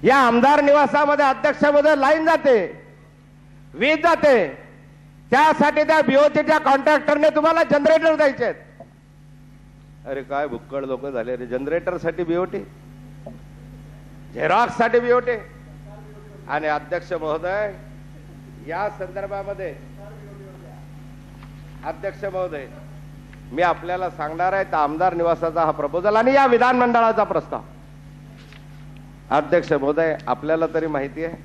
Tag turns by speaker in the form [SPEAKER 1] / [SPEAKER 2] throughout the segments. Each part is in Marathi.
[SPEAKER 1] या आमदार निवासामध्ये अध्यक्षामध्ये लाईन जाते, वीज जाते, त्यासाठी त्या बीओटीच्या कॉन्ट्रॅक्टरने तुम्हाला जनरेटर द्यायचे आहेत. अरे काय भुक्कड लोक झाले रे. जनरेटर साठी बीओटी, झेरॉक्स साठी बीओटी. आणि अध्यक्ष महोदय या संदर्भामध्ये अध्यक्ष महोदय मी आपल्याला सांगणार आहे, आमदार निवासाचा हा प्रपोजल आणि या विधानमंडळाचा प्रस्ताव. अध्यक्ष महोदय आपल्याला तरी माहिती आहे,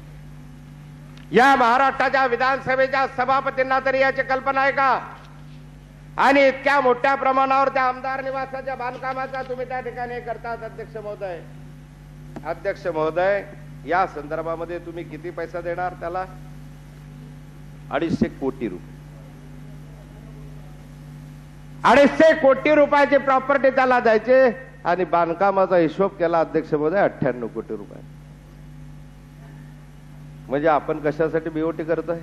[SPEAKER 1] या महाराष्ट्राच्या विधानसभेच्या सभापतींना तरी याची कल्पना आहे का? आणि इतक्या मोठ्या प्रमाणावर त्या आमदार निवासाच्या बांधकामाचा तुम्ही त्या ठिकाणी करतात. अध्यक्ष महोदय, अध्यक्ष महोदय या संदर्भामध्ये तुम्ही किती पैसा देणार त्याला? 250 कोटी रुपये. 250 कोटी रुपयाची प्रॉपर्टी त्याला द्यायचे आणि बांधकामाचा हिशोब केला अध्यक्ष महोदय 98 कोटी रुपये. म्हणजे आपण कशासाठी बीओटी करतोय?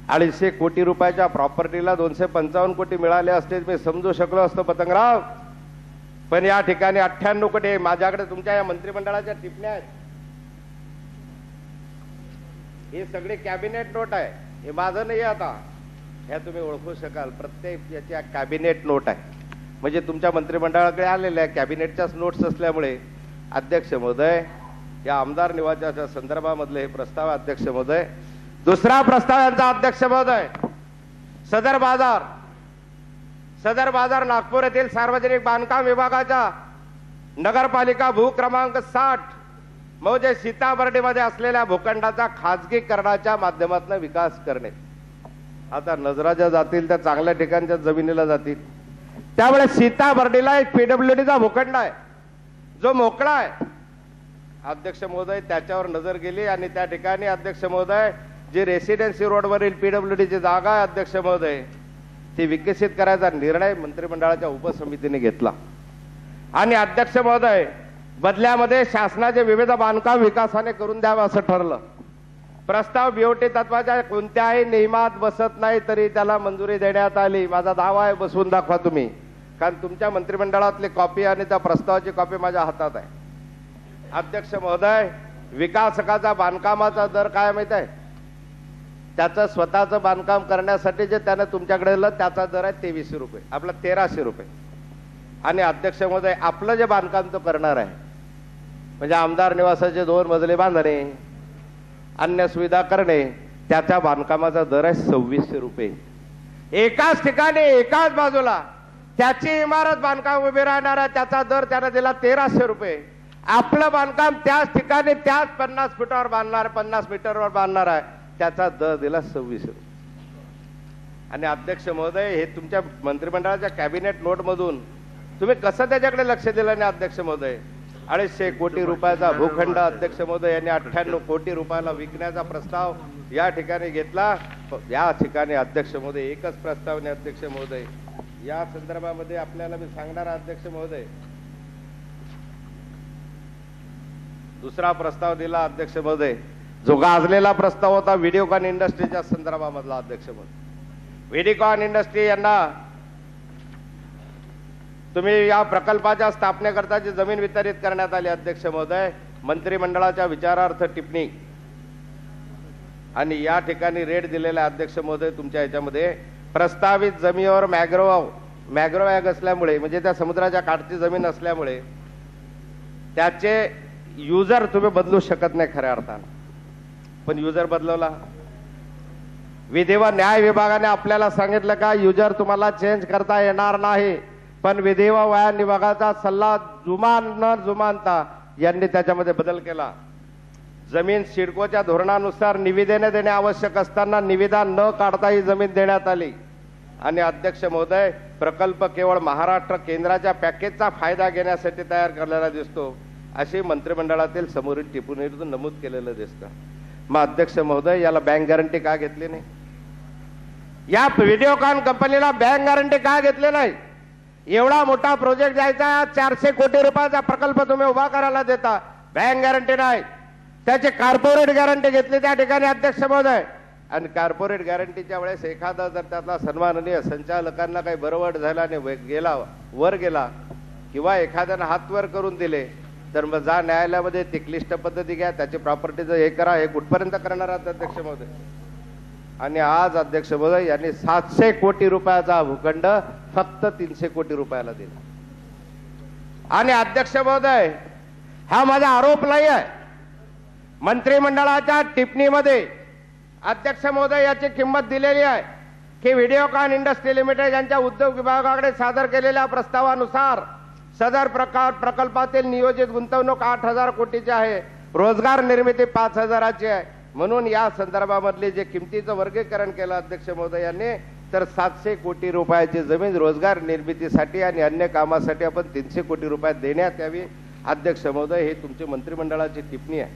[SPEAKER 1] 250 कोटी रुपयाच्या प्रॉपर्टीला 255 कोटी मिळाले असते मी समजू शकलो असतो पतंगराव, पण या ठिकाणी 98 कोटी. माझ्याकडे तुमच्या या मंत्रिमंडळाच्या टिप्पण्या आहेत, हे सगळे कॅबिनेट नोट आहे, हे माझं नाही. आता ह्या तुम्ही ओळखू शकाल, प्रत्येक याच्या कॅबिनेट नोट आहे, म्हणजे तुमच्या मंत्रिमंडळाकडे आलेल्या कॅबिनेटच्याच नोट्स असल्यामुळे. अध्यक्ष महोदय या आमदार निवासाच्या संदर्भामधले हे प्रस्ताव. अध्यक्ष महोदय दुसरा प्रस्ताव यांचा. अध्यक्ष महोदय सदर बाजार नागपूर येथील सार्वजनिक बांधकाम विभागाच्या नगरपालिका भू क्रमांक 60 म्हणजे सीताबर्डीमध्ये असलेल्या भूखंडाचा खाजगीकरणाच्या माध्यमातून विकास करणे. आता नजरा ज्या जातील त्या चांगल्या ठिकाणच्या जमिनीला जातील, त्यामुळे सीताबर्डीला एक पीडब्ल्यूडीचा भूखंड आहे जो मोकळा आहे. अध्यक्ष महोदय त्याच्यावर नजर गेली आणि त्या ठिकाणी अध्यक्ष महोदय जी रेसिडेन्सी रोडवरील पीडब्ल्यूडीची जागा आहे अध्यक्ष महोदय ती विकसित करायचा निर्णय मंत्रिमंडळाच्या उपसमितीने घेतला. आणि अध्यक्ष महोदय बदल्यामध्ये शासनाचे विविध बांधकाम विकासाने करून द्यावं असं ठरलं. प्रस्ताव बीओटी तत्वाच्या कोणत्याही नियमात बसत नाही तरी त्याला मंजुरी देण्यात आली. माझा दावा आहे, बसवून दाखवा तुम्ही, कारण तुमच्या मंत्रिमंडळातली कॉपी आणि त्या प्रस्तावाची कॉपी माझ्या हातात आहे. अध्यक्ष महोदय विकासकाचा बांधकामाचा दर काय माहित आहे? त्याचं स्वतःचं बांधकाम करण्यासाठी जे त्याने तुमच्याकडे दिलं त्याचा दर आहे 2300 रुपये, आपला 1300 रुपये. आणि अध्यक्ष महोदय आपलं जे बांधकाम तो करणार आहे म्हणजे आमदार निवासाचे 2 मजले बांधणे, अन्य सुविधा करणे, त्याच्या बांधकामाचा दर आहे 2600 रुपये. एकाच ठिकाणी एकाच बाजूला त्याची इमारत बांधकाम उभी राहणार आहे, त्याचा दर त्याने दिला 1300 रुपये. आपलं बांधकाम त्याच ठिकाणी त्याच 50 फुटावर बांधणार, 50 मीटरवर बांधणार आहे, त्याचा दर दिला 2600 रुपये. आणि अध्यक्ष महोदय हे तुमच्या मंत्रिमंडळाच्या कॅबिनेट नोट मधून तुम्ही कसं त्याच्याकडे लक्ष दिलं नाही? अध्यक्ष महोदय 250 कोटी रुपयाचा भूखंड अध्यक्ष महोदय यांनी 98 कोटी रुपयाला विकण्याचा प्रस्ताव या ठिकाणी घेतला. या ठिकाणी अध्यक्ष महोदय एकच प्रस्ताव नाही. अध्यक्ष महोदय या संदर्भामध्ये आपल्याला मी सांगणार अध्यक्ष महोदय दुसरा प्रस्ताव दिला अध्यक्ष महोदय जो गाजलेला प्रस्ताव होता व्हिडिओकॉन इंडस्ट्रीच्या संदर्भामधला. अध्यक्ष महोदय व्हिडिओकॉन इंडस्ट्री यांना तुम्ही या प्रकल्पाच्या स्थापनेकरता जी जमीन वितरित करण्यात आली अध्यक्ष महोदय मंत्रिमंडळाच्या विचारार्थ टिप्पणी आणि या ठिकाणी रेट दिलेला अध्यक्ष महोदय तुमच्या याच्यामध्ये प्रस्तावित जमिनीवर मॅग्रोवॅग असल्यामुळे म्हणजे त्या समुद्राच्या काठची जमीन असल्यामुळे त्याचे युजर तुम्ही बदलू शकत नाही खऱ्या अर्थाने. पण युजर बदलवला. विधी व न्याय विभागाने आपल्याला सांगितलं का युजर तुम्हाला चेंज करता येणार नाही, पण विधी व न्याय विभागाचा सल्ला न जुमानता यांनी त्याच्यामध्ये बदल केला. जमीन सिडकोच्या धोरणानुसार निविदेने देणे आवश्यक असताना निविदा न काढता ही जमीन देण्यात आली. आणि अध्यक्ष महोदय प्रकल्प केवळ महाराष्ट्र केंद्राच्या पॅकेजचा फायदा घेण्यासाठी तयार करण्याला दिसतो अशी मंत्रिमंडळातील समोरील टिप्पणीतून नमूद केलेलं दिसतं. मग अध्यक्ष महोदय याला बँक गॅरंटी का घेतली नाही? या व्हिडिओकॉन कंपनीला बँक गॅरंटी का घेतली नाही? एवढा मोठा प्रोजेक्ट जायचा 400 कोटी रुपयाचा प्रकल्प तुम्ही उभा करायला देता, बँक गॅरंटी नाही. त्याची कॉर्पोरेट गॅरंटी घेतली त्या ठिकाणी अध्यक्ष महोदय. आणि कॉर्पोरेट गॅरंटीच्या वेळेस एखादा जर त्यातला सन्माननीय संचालकांना काही बरवट झाला आणि वर गेला किंवा एखाद्यानं हात वर करून दिले तर मग जा न्यायालयामध्ये ती क्लिष्ट पद्धती घ्या, त्याची प्रॉपर्टीचं हे करा. हे कुठपर्यंत करणार आहात अध्यक्ष महोदय? आणि आज अध्यक्ष महोदय यांनी 700 कोटी रुपयाचा भूखंड फक्त 300 कोटी रुपयाला दिला. आणि अध्यक्ष महोदय, हा माझा आरोप नाही आहे. मंत्रिमंडळाच्या टिप्पणीमध्ये अध्यक्ष महोदय याची किंमत दिलेली आहे की व्हिडिओकॉन इंडस्ट्री लिमिटेड यांच्या उद्योग विभागाकडे सादर केलेल्या प्रस्तावानुसार सदर प्रकल्पातील नियोजित गुंतवणूक 8,000 कोटीची आहे, रोजगार निर्मिती 5,000ची आहे. म्हणून या संदर्भामधले जे किमतीचं वर्गीकरण केलं अध्यक्ष महोदय यांनी, तर 700 कोटी रुपयाची जमीन रोजगार निर्मितीसाठी आणि अन्य कामासाठी आपण 300 कोटी रुपये देण्यात यावी. अध्यक्ष महोदय, हे तुमची मंत्रिमंडळाची टिप्पणी आहे.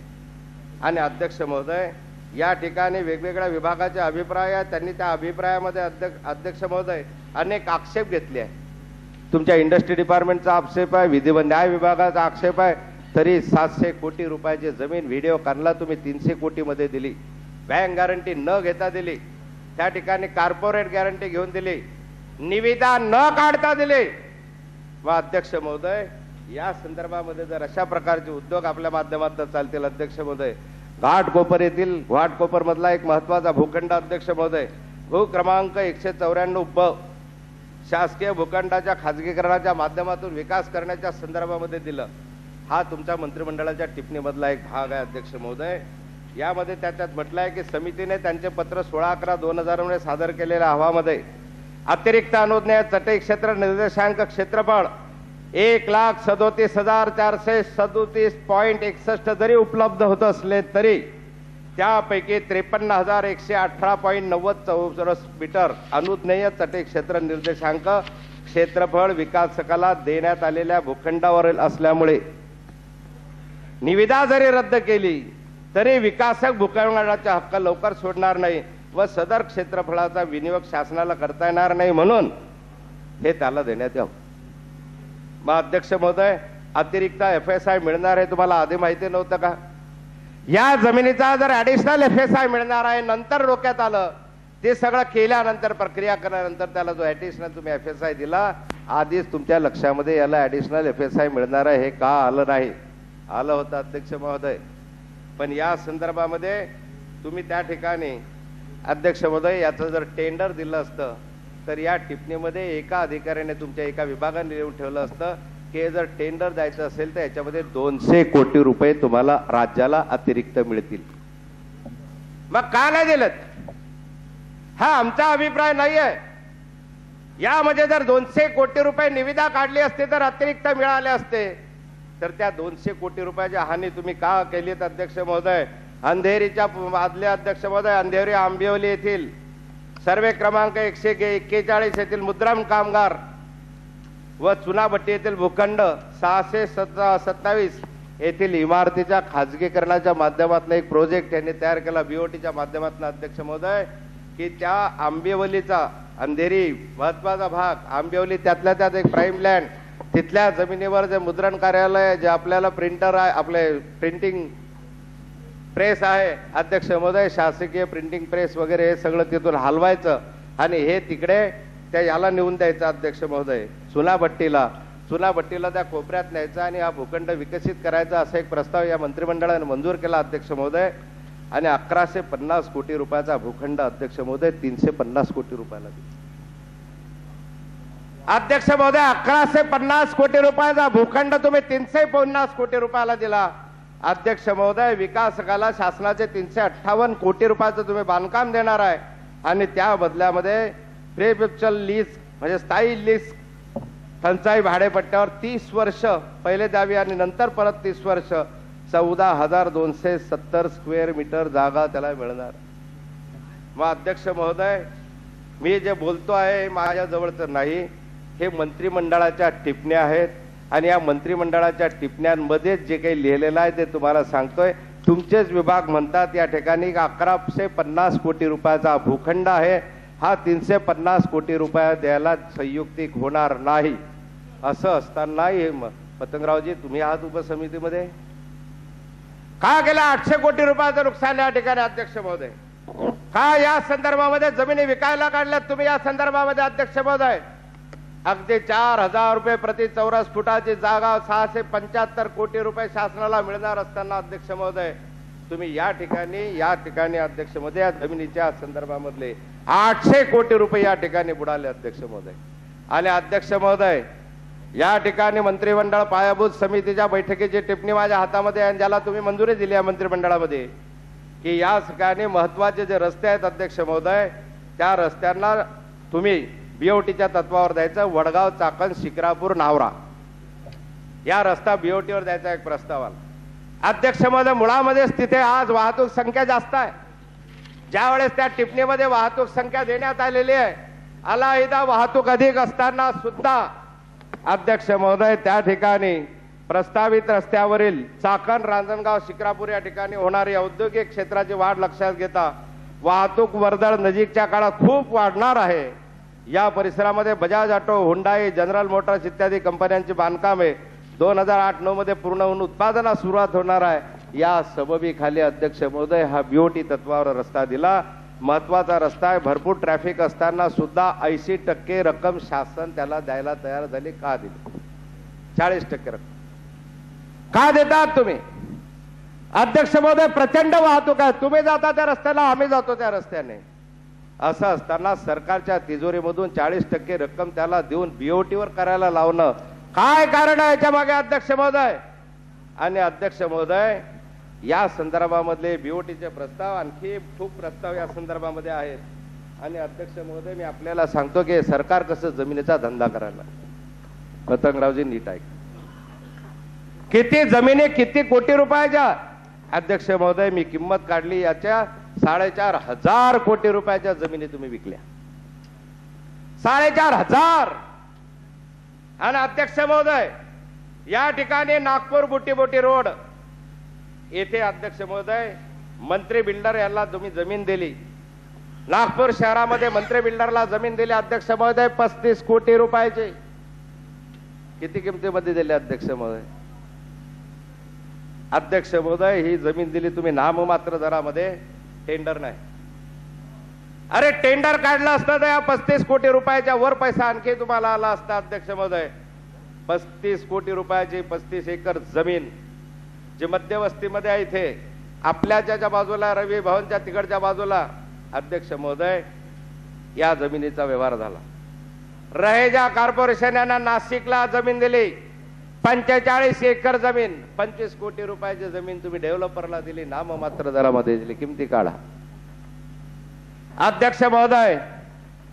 [SPEAKER 1] आणि अध्यक्ष महोदय, या ठिकाणी वेगवेगळ्या विभागाचे अभिप्राय आहेत. त्यांनी त्या अभिप्रायामध्ये अध्यक्ष महोदय अनेक आक्षेप घेतले आहे. तुमच्या इंडस्ट्री डिपार्टमेंटचा आक्षेप आहे, विधी व न्याय विभागाचा आक्षेप आहे. तरी 700 कोटी रुपयाची जमीन व्हिडिओकॉनला तुम्ही 300 कोटीमध्ये दिली, बँक गॅरंटी न घेता दिली, त्या ठिकाणी कॉर्पोरेट गॅरंटी घेऊन दिली, निविदा न काढता दिली. व अध्यक्ष महोदय, या संदर्भामध्ये जर अशा प्रकारचे उद्योग आपल्या माध्यमातून चालतील अध्यक्ष महोदय, घाटकोपर येथील घाटकोपर मधला एक महत्वाचा भूखंड अध्यक्ष महोदय, भू क्रमांक 194 शासकीय भूखंडाच्या खाजगीकरणाच्या माध्यमातून विकास करण्याच्या संदर्भामध्ये दिलं. हा तुमच्या मंत्रिमंडळाच्या टिप्पणीमधला एक भाग आहे अध्यक्ष महोदय. यामध्ये त्याच्यात म्हटलं आहे की समितीने त्यांचे पत्र 16/11/2000 मध्ये सादर केलेल्या अहवालामध्ये अतिरिक्त अनुज्ञेय चटई क्षेत्र निर्देशांक क्षेत्रफळ 1,37,437.61 जरी उपलब्ध होत असले तरी त्यापैकी 53,118.90 चौरस मीटर अनुज्ञेय चटई क्षेत्र निर्देशांक क्षेत्रफळ विकासकाला देण्यात आलेल्या भूखंडावरील असल्यामुळे निविदा जरी रद्द केली तरी विकासक भूखंडाचा हक्क लवकर सोडणार नाही व सदर क्षेत्रफळाचा विनियोग शासनाला करता येणार नाही, म्हणून हे त्याला देण्यात यावं. मग अध्यक्ष महोदय, अतिरिक्त FSI मिळणार आहे, तुम्हाला आधी माहिती नव्हतं का? या जमिनीचा जर ऍडिशनल FSI मिळणार आहे, नंतर डोक्यात आलं. ते सगळं केल्यानंतर, प्रक्रिया केल्यानंतर त्याला जो ऍडिशनल तुम्ही FSI दिला, आधीच तुमच्या लक्षामध्ये याला ऍडिशनल FSI मिळणार आहे हे का आलं नाही? आलं होतं अध्यक्ष महोदय. पण या संदर्भामध्ये तुम्ही त्या ठिकाणी अध्यक्ष महोदय याचं जर टेंडर दिलं असतं तर या टिप्पणीमध्ये एका अधिकाऱ्याने तुमच्या एका विभागाने लिहून ठेवलं असतं की जर टेंडर द्यायचं असेल तर याच्यामध्ये 200 कोटी रुपये तुम्हाला राज्याला अतिरिक्त मिळतील. मग का नाही दिलं? हा आमचा अभिप्राय नाही आहे. यामध्ये जर 200 कोटी रुपये निविदा काढली असते तर अतिरिक्त मिळाले असते. तर त्या 200 कोटी रुपयाची हानी तुम्ही का केलीत अध्यक्ष महोदय? अंधेरीच्या आदले अध्यक्ष महोदय, अंधेरी आंबिवली येथील सर्वे क्रमांक 141 येथील मुद्राम कामगार व चुनाभट्टी येथील भूखंड 627 येथील इमारतीच्या खाजगीकरणाच्या माध्यमातून एक प्रोजेक्ट त्यांनी तयार केला BOTच्या माध्यमातून अध्यक्ष महोदय, की त्या आंबिवलीचा अंधेरी महत्वाचा भाग आंबिवली त्यातल्या त्यात एक प्राईम लँड, तिथल्या जमिनीवर जे मुद्रण कार्यालय, जे आपल्याला प्रिंटर आहे, आपले प्रिंटिंग प्रेस आहे अध्यक्ष महोदय, शासकीय प्रिंटिंग प्रेस वगैरे हे सगळं तिथून हलवायचं आणि हे तिकडे त्या याला नेऊन द्यायचं अध्यक्ष महोदय, चुनाभट्टीला त्या कोपऱ्यात न्यायचं आणि हा भूखंड विकसित करायचा असा एक प्रस्ताव या मंत्रिमंडळाने मंजूर केला अध्यक्ष महोदय. आणि 1150 कोटी रुपयाचा भूखंड अध्यक्ष महोदय 350 कोटी रुपयाला दिला. अध्यक्ष महोदय, 1150 कोटी रुपयाचा भूखंड तुम्ही 350 कोटी रुपयाला दिला. अध्यक्ष महोदय, विकासकाला शासनाचे 358 कोटी रुपयाचं तुम्ही बांधकाम देणार आहे आणि त्या बदल्यामध्ये प्रिपेक्चुअल लीज म्हणजे स्थायी लीज टंचाई भाडेपट्ट्यावर 30 वर्ष पहिले द्यावी आणि नंतर परत 30 वर्ष 14,270 स्क्वेअर मीटर जागा त्याला मिळणार. मग अध्यक्ष महोदय, मी जे बोलतो आहे माझ्या जवळचं नाही, हे मंत्रिमंडळाच्या टिप्पण्या आहेत आणि या मंत्रिमंडळाच्या टिप्पण्यांमध्ये जे काही लिहिलेलं आहे ते तुम्हाला सांगतोय. तुमचेच विभाग म्हणतात या ठिकाणी 1150 कोटी रुपयाचा भूखंड आहे, हा 350 कोटी रुपये द्यायला संयुक्तिक होणार नाही. असं असतानाही पतंगरावजी तुम्ही आहात उपसमितीमध्ये, का गेल्या 800 कोटी रुपयाचं नुकसान या ठिकाणी अध्यक्ष महोदय? का या संदर्भामध्ये जमिनी विकायला काढल्यात तुम्ही या संदर्भामध्ये अध्यक्ष महोदय? अगदी 4,000 रुपये प्रति चौरस फुटाची जागा 675 कोटी रुपये शासनाला मिळणार असताना अध्यक्ष महोदय तुम्ही या ठिकाणी अध्यक्ष महोदय या जमिनीच्या संदर्भामधले 800 कोटी रुपये या ठिकाणी बुडाले अध्यक्ष महोदय. आणि अध्यक्ष महोदय या ठिकाणी मंत्रिमंडळ पायाभूत समितीच्या बैठकीची टिप्पणी माझ्या हातामध्ये आहे, ज्याला तुम्ही मंजुरी दिली आहे मंत्रिमंडळामध्ये, की या ठिकाणी महत्वाचे जे रस्ते आहेत अध्यक्ष महोदय त्या रस्त्यांना तुम्ही बीओटीच्या तत्वावर द्यायचं. वडगाव चाकण शिक्रापूर नावरा या रस्ता बीओटीवर द्यायचा एक प्रस्ताव आला अध्यक्ष महोदय. मुळामध्येच तिथे आज वाहतूक संख्या जास्त आहे. ज्यावेळेस त्या टिप्पणीमध्ये वाहतूक संख्या देण्यात आलेली आहे, अलाहिदा वाहतूक अधिक असताना सुद्धा अध्यक्ष महोदय त्या ठिकाणी प्रस्तावित रस्त्यावरील चाकण रांजणगाव शिक्रापूर या ठिकाणी होणारी औद्योगिक क्षेत्राची वाढ लक्षात घेता वाहतूक वर्दळ नजीकच्या काळात खूप वाढणार आहे. या परिसरामध्ये Bajaj auto, Hyundai, general Motors इत्यादी कंपन्यांची बांधकामे 2008-9 मध्ये पूर्ण होऊन उत्पादनास सुरुवात होणार आहे. या सबबी खाली अध्यक्ष महोदय हा बीओटी तत्वावर रस्ता दिला. महत्वाचा रस्ता आहे. भरपूर ट्रॅफिक असताना सुद्धा 80% रक्कम शासन त्याला द्यायला तयार झाले. का दिली? 40% रक्कम का देतात तुम्ही? अध्यक्ष महोदय प्रचंड वाहतूक आहे. तुम्ही जाता त्या रस्त्याला, आम्ही जातो त्या रस्त्याने. असं असताना सरकारच्या तिजोरीमधून 40% रक्कम त्याला देऊन बीओटीवर करायला लावणं काय कारण आहे याच्या मागे अध्यक्ष महोदय? आणि अध्यक्ष महोदय या संदर्भामधले बीओटीचे प्रस्ताव आणखी खूप प्रस्ताव या संदर्भामध्ये आहेत. आणि अध्यक्ष महोदय मी आपल्याला सांगतो की सरकार कसं जमिनीचा धंदा करायला. पतंगरावजी नीट ऐक, किती जमिनी किती कोटी रुपयाच्या अध्यक्ष महोदय मी किंमत काढली, याच्या 4,500 कोटी रुपयाच्या जमिनी तुम्ही विकल्या. 4,500. आणि अध्यक्ष महोदय या ठिकाणी नागपूर बुटीबोटी रोड येथे अध्यक्ष महोदय मंत्री बिल्डर यांना तुम्ही जमीन दिली. नागपूर शहरामध्ये मंत्री बिल्डरला जमीन दिली अध्यक्ष महोदय 35 कोटी रुपयाची. किती किमतीमध्ये दिली अध्यक्ष महोदय? अध्यक्ष महोदय ही जमीन दिली तुम्ही नाममात्र दरामध्ये, टेंडर नाही. अरे टेंडर काढलं असतं तर या 35 कोटी रुपयाच्या वर पैसा आणखी तुम्हाला आला असता अध्यक्ष महोदय. 35 कोटी रुपयाची 35 एकर जमीन जी मध्यवस्तीमध्ये आहे, इथे आपल्याच्या बाजूला रवी भवनच्या तिकडच्या बाजूला अध्यक्ष महोदय या जमिनीचा व्यवहार झाला. रहेजा कॉर्पोरेशन यांना नाशिकला जमीन दिली 45 एकर जमीन, 25 कोटी रुपयाची जमीन तुम्ही डेव्हलपरला दिली, नाममात्र दरामध्ये दिली. किमती काढा अध्यक्ष महोदय.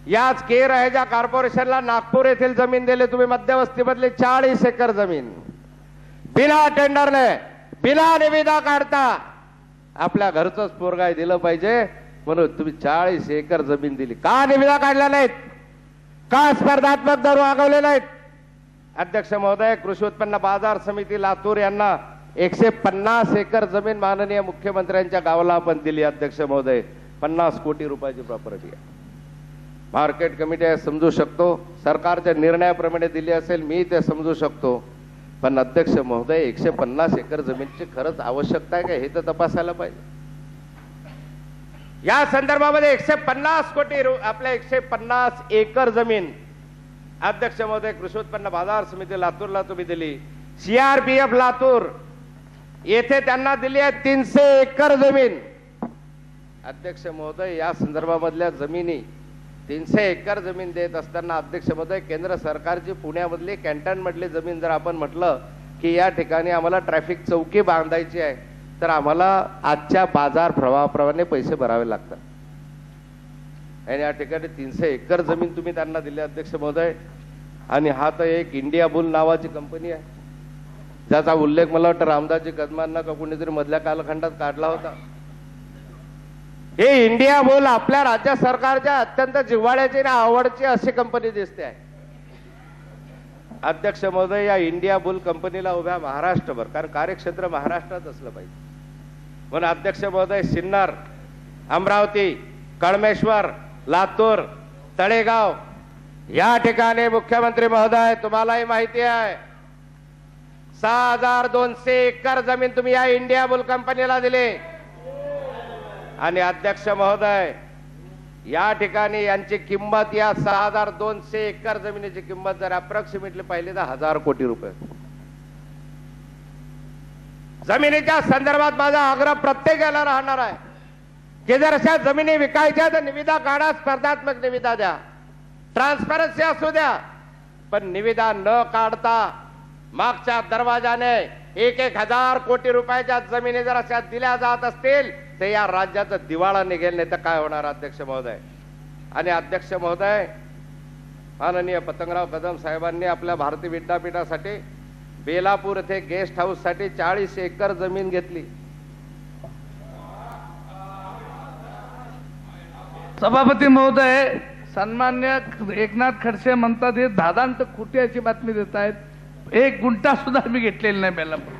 [SPEAKER 1] याच के रहेजा कॉर्पोरेशनला नागपूर येथील जमीन दिली तुम्ही मध्यवस्तीमधली 40 एकर जमीन बिना टेंडरने बिना निविदा काढता. आपल्या घरचंच पोरगाय दिलं पाहिजे म्हणून तुम्ही 40 एकर जमीन दिली. का निविदा काढल्या नाहीत? का स्पर्धात्मक दर वागवले नाहीत? अध्यक्ष महोदय कृषी उत्पन्न बाजार समिती लातूर यांना 150 एकर जमीन माननीय मुख्यमंत्र्यांच्या गावाला आपण दिली अध्यक्ष महोदय. 50 कोटी रुपयाची प्रॉपर्टी आहे. मार्केट कमिटी आहे, समजू शकतो, सरकारच्या निर्णयाप्रमाणे दिली असेल, मी ते समजू शकतो. पण अध्यक्ष महोदय 150 एकर जमीनची खरंच आवश्यकता आहे का हे तर तपासायला पाहिजे. या संदर्भामध्ये 150 कोटी आपल्या 150 एकर जमीन अध्यक्ष महोदय कृषी उत्पन्न बाजार समिती लातूरला तुम्ही दिली. सीआरपीएफ लातूर येथे त्यांना दिली आहे 300 एकर जमीन. अध्यक्ष महोदय या संदर्भामधल्या जमिनी 300 एकर जमीन देत असताना अध्यक्ष महोदय केंद्र सरकारची पुण्यामधली कॅन्टॉनमेंटमधली जमीन जर आपण म्हटलं की या ठिकाणी आम्हाला ट्रॅफिक चौकी बांधायची आहे तर आम्हाला आजच्या बाजार प्रवाहाप्रमाणे पैसे भरावे लागतात. आणि या ठिकाणी 300 एकर जमीन तुम्ही त्यांना दिली अध्यक्ष महोदय. आणि हा तर एक इंडिया बुल नावाची कंपनी आहे ज्याचा उल्लेख मला वाटतं रामदासजी कदमांना का कोणीतरी मधल्या कालखंडात काढला होता. हे इंडिया बुल आपल्या राज्य सरकारच्या अत्यंत जिव्हाळ्याची आणि आवडची अशी कंपनी दिसते आहे. अध्यक्ष महोदय या इंडिया बुल कंपनीला उभ्या महाराष्ट्रभर, कारण कार्यक्षेत्र महाराष्ट्रात असलं पाहिजे म्हणून अध्यक्ष महोदय सिन्नर, अमरावती, कळमेश्वर, लातूर, तळेगाव या ठिकाणी मुख्यमंत्री महोदय तुम्हालाही माहिती आहे 6200 एकर जमीन तुम्ही या इंडिया बुल कंपनीला दिली. आणि अध्यक्ष महोदय या ठिकाणी यांची किंमत या 6200 एकर जमिनीची किंमत जर अप्रॉक्सिमेटली पाहिली तर 1000 कोटी रुपये. जमिनीच्या संदर्भात माझा आग्रह प्रत्येकाला राहणार आहे की जर अशा जमिनी विकायच्या तर निविदा काढा, स्पर्धात्मक निविदा द्या, ट्रान्सपरन्सी असू द्या, पण निविदा न काढता मागच्या दरवाजाने 1,000 कोटी रुपयाच्या जमिनी जर अशा दिल्या जात असतील तर या राज्याचा दिवाळा निघेल, नाही तर काय होणार अध्यक्ष महोदय. आणि अध्यक्ष महोदय, माननीय पतंगराव कदम साहेबांनी आपल्या भारतीय विद्यापीठासाठी बेलापूर येथे गेस्ट हाऊस साठी 40 एकर जमीन घेतली.
[SPEAKER 2] सभापती महोदय, सन्मान्य एकनाथ खडसे म्हणतात हे दादांत खोट्याची बातमी देत आहेत. 1 गुंठा सुद्धा मी घेतलेला नाही बेलापूर.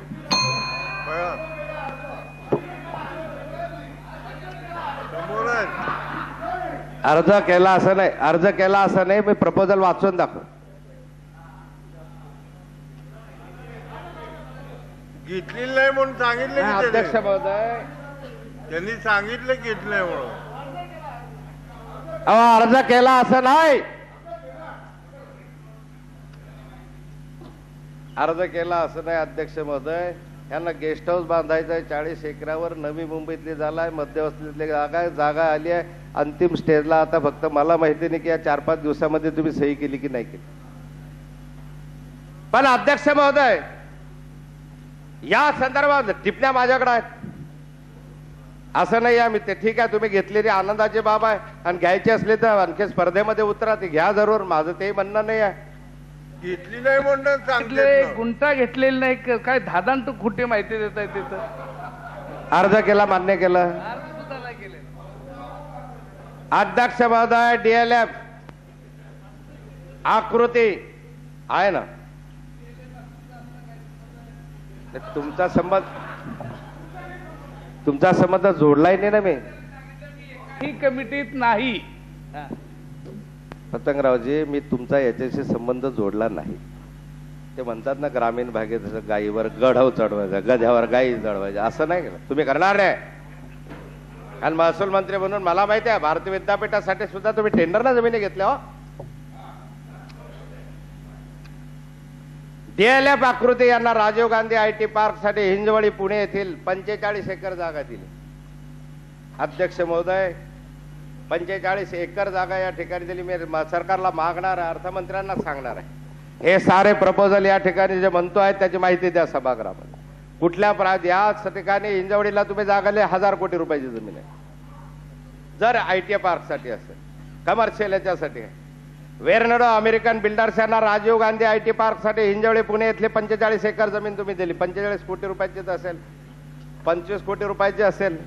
[SPEAKER 1] अर्ज केला असं नाही, अर्ज केला असं नाही, मी प्रपोजल वाचून दाखव.
[SPEAKER 3] घेतलेली नाही म्हणून सांगितलं की
[SPEAKER 1] अध्यक्ष महोदय,
[SPEAKER 3] त्यांनी सांगितलं घेतलंय म्हणून.
[SPEAKER 1] अर्ज केला असं नाही, अर्ज केला असं नाही. अध्यक्ष महोदय, यांना गेस्ट हाऊस बांधायचं आहे 40 एकरावर. नवी मुंबईतली जागा आहे, मध्यवस्तीतली जागा आली आहे अंतिम स्टेजला. आता फक्त मला माहिती नाही की या 4-5 दिवसामध्ये तुम्ही सही केली की नाही केली. पण अध्यक्ष महोदय, या संदर्भात टिप्पण्या माझ्याकडे आहेत. असं नाही आम्ही ते ठीक आहे, तुम्ही घेतलेली आनंदाची बाब आहे आणि घ्यायची असली तर आणखी स्पर्धेमध्ये उतरा, ते घ्या जरूर, माझं ते म्हणणं नाही आहे.
[SPEAKER 3] घेतली नाही म्हणून सांगितलं.
[SPEAKER 2] 1 गुंठा घेतलेला नाही, काय दादांत खोटी माहिती देत आहे तिथं.
[SPEAKER 1] अर्ज केला, मान्य केलं.
[SPEAKER 2] अर्ज सुद्धा नाही केलेला.
[SPEAKER 1] अध्यक्ष महोदय, DLF आकृती आहे ना, तुमचा संबंध जोडलाय नाही ना मी.
[SPEAKER 2] ही कमिटीत नाही.
[SPEAKER 1] पतंगरावजी, मी तुमचा याच्याशी संबंध जोडला नाही. ते म्हणतात ना ग्रामीण भागेत जसं गायीवर गढव चढवायचा, गध्यावर गायी चढवायच्या, असं नाही केलं तुम्ही, करणार नाही. आणि महसूल मंत्री म्हणून मला माहिती आहे भारतीय विद्यापीठासाठी सुद्धा तुम्ही टेंडरला जमिनी घेतल्या. हो, DLF आकृती यांना राजीव गांधी IT पार्क साठी हिंजवडी पुणे येथील 45 एकर जागा दिली. अध्यक्ष महोदय, 45 एकर जागा या ठिकाणी दिली. मी सरकारला मागणार आहे, अर्थमंत्र्यांना सांगणार आहे, हे सारे प्रपोजल या ठिकाणी जे म्हणतो आहे त्याची माहिती द्या सभागृहामध्ये. कुठल्या या ठिकाणी हिंजवडीला तुम्ही जागा 1000 कोटी रुपयाची जमीन आहे. जर IT पार्क साठी असेल, कमर्शियल याच्यासाठी आहे. वेर्नडो अमेरिकन बिल्डर्स यांना राजीव गांधी IT पार्क साठी हिंजवडी पुणे येथले 45 एकर जमीन तुम्ही दिली. 45 कोटी रुपयाची असेल, 25 कोटी रुपयाची असेल.